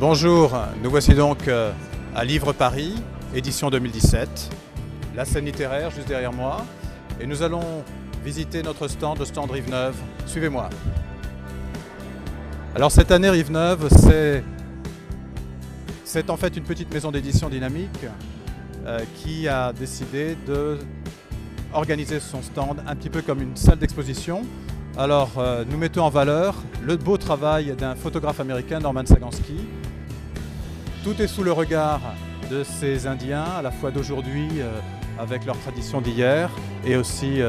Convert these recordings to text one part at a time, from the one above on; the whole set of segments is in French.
Bonjour, nous voici donc à Livre Paris, édition 2017, la scène littéraire juste derrière moi, et nous allons visiter notre stand, le stand Rive-Neuve. Suivez-moi. Alors cette année Rive-Neuve, c'est en fait une petite maison d'édition dynamique qui a décidé de organiser son stand un petit peu comme une salle d'exposition. Alors nous mettons en valeur le beau travail d'un photographe américain, Norman Sagansky. Tout est sous le regard de ces Indiens, à la fois d'aujourd'hui avec leur tradition d'hier et aussi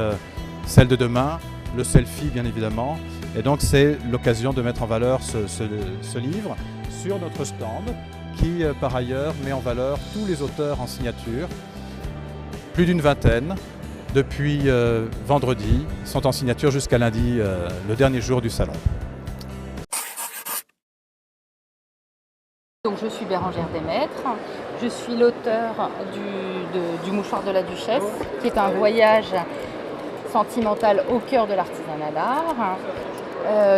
celle de demain, le selfie bien évidemment. Et donc c'est l'occasion de mettre en valeur ce livre sur notre stand qui par ailleurs met en valeur tous les auteurs en signature, plus d'une vingtaine. Depuis vendredi, sont en signature jusqu'à lundi, le dernier jour du salon. Donc, je suis Bérangère Desmaîtres, je suis l'auteur du Mouchoir de la Duchesse, qui est un voyage sentimental au cœur de l'artisanat d'art.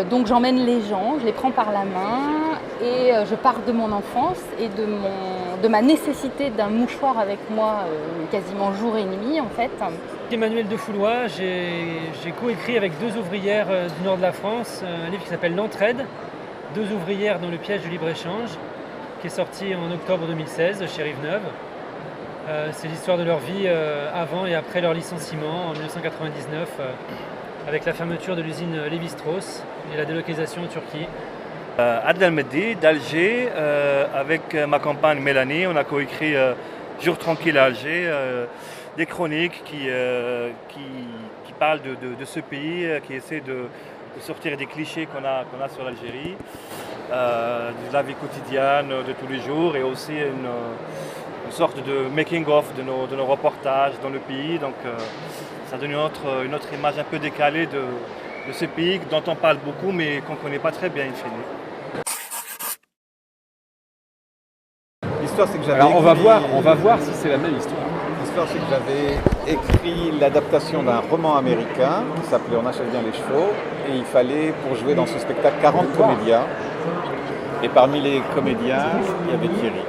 Donc j'emmène les gens, je les prends par la main et je pars de mon enfance et de ma nécessité d'un mouchoir avec moi quasiment jour et nuit en fait. Emmanuel de Foulois, j'ai coécrit avec deux ouvrières du nord de la France un livre qui s'appelle L'Entraide, deux ouvrières dans le piège du libre-échange, qui est sorti en octobre 2016 chez Rive-Neuve. C'est l'histoire de leur vie avant et après leur licenciement en 1999 avec la fermeture de l'usine Lévi-Strauss et la délocalisation en Turquie. Abdelmehdi d'Alger, avec ma compagne Mélanie, on a coécrit Jour tranquille à Alger, des chroniques qui parlent de ce pays, qui essaient de sortir des clichés qu'on a sur l'Algérie, de la vie quotidienne de tous les jours et aussi une sorte de making-of de nos reportages dans le pays. Donc, ça donne une autre image un peu décalée de ce pays dont on parle beaucoup mais qu'on ne connaît pas très bien in fine. L'histoire c'est que j'avais Alors on va voir si c'est la même histoire. L'histoire c'est que j'avais écrit l'adaptation d'un roman américain qui s'appelait On achète bien les chevaux et il fallait pour jouer dans ce spectacle 40 comédiens et parmi les comédiens il y avait Thierry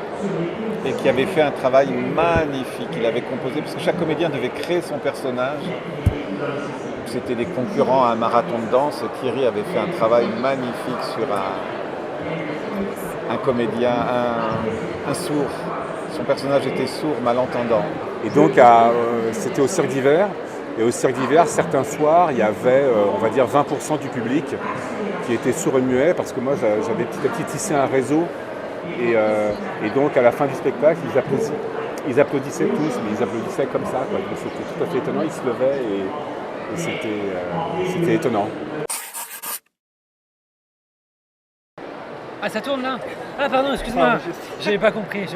et qui avait fait un travail magnifique. Il avait composé, parce que chaque comédien devait créer son personnage. C'était des concurrents à un marathon de danse. Thierry avait fait un travail magnifique sur un comédien, un sourd. Son personnage était sourd, malentendant. Et donc c'était au Cirque d'Hiver. Et au Cirque d'Hiver, certains soirs, il y avait, on va dire, 20% du public qui était sourd et muet, parce que moi j'avais petit à petit tissé un réseau. Et donc à la fin du spectacle, ils applaudissaient tous, mais ils applaudissaient comme ça, quoi. C'était tout à fait étonnant, ils se levaient et c'était étonnant. Ah, ça tourne là? Ah pardon, excuse-moi, j'avais pas compris.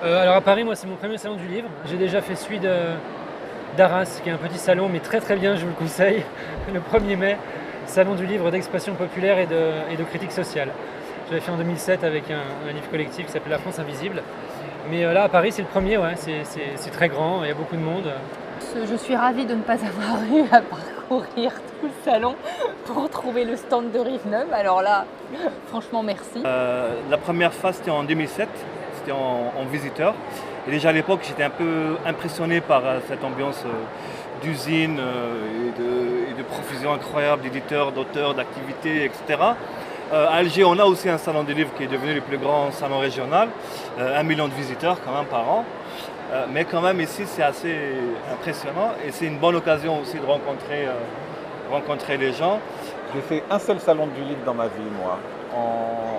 Alors à Paris, moi c'est mon premier salon du livre. J'ai déjà fait celui d'Arras, qui est un petit salon, mais très très bien, je vous le conseille. Le 1er mai, salon du livre d'expression populaire et de critique sociale. J'avais fait en 2007 avec un livre collectif qui s'appelle La France invisible. Mais là, à Paris, c'est le premier, ouais, c'est très grand, il y a beaucoup de monde. Je suis ravie de ne pas avoir eu à parcourir tout le salon pour trouver le stand de Rive-Neuve. Alors là, franchement, merci. La première fois, c'était en 2007, c'était en visiteur. Et déjà à l'époque, j'étais un peu impressionné par cette ambiance d'usine et de profusion incroyable d'éditeurs, d'auteurs, d'activités, etc. À Alger, on a aussi un salon des livres qui est devenu le plus grand salon régional, 1 million de visiteurs quand même par an. Mais quand même ici, c'est assez impressionnant et c'est une bonne occasion aussi de rencontrer les gens. J'ai fait un seul salon du livre dans ma vie, moi,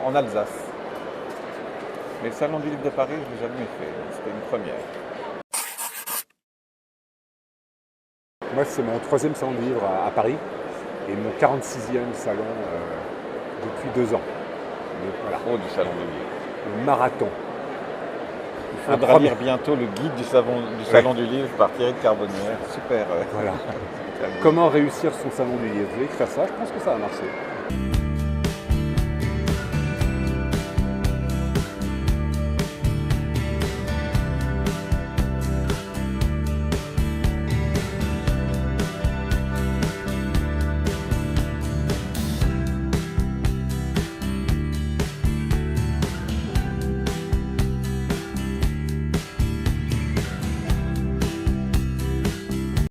en Alsace. Mais le salon du livre de Paris, je ne l'ai jamais fait, c'était une première. Moi, c'est mon 3e salon du livre à Paris et mon 46e salon depuis 2 ans. Donc, voilà. Oh, du salon du livre. Le marathon. Il faudra lire bientôt le guide du salon du livre par Thierry de Carbonnière. Super. Voilà. Comment réussir son salon du livre? Vous voulez faire ça? Je pense que ça va marcher.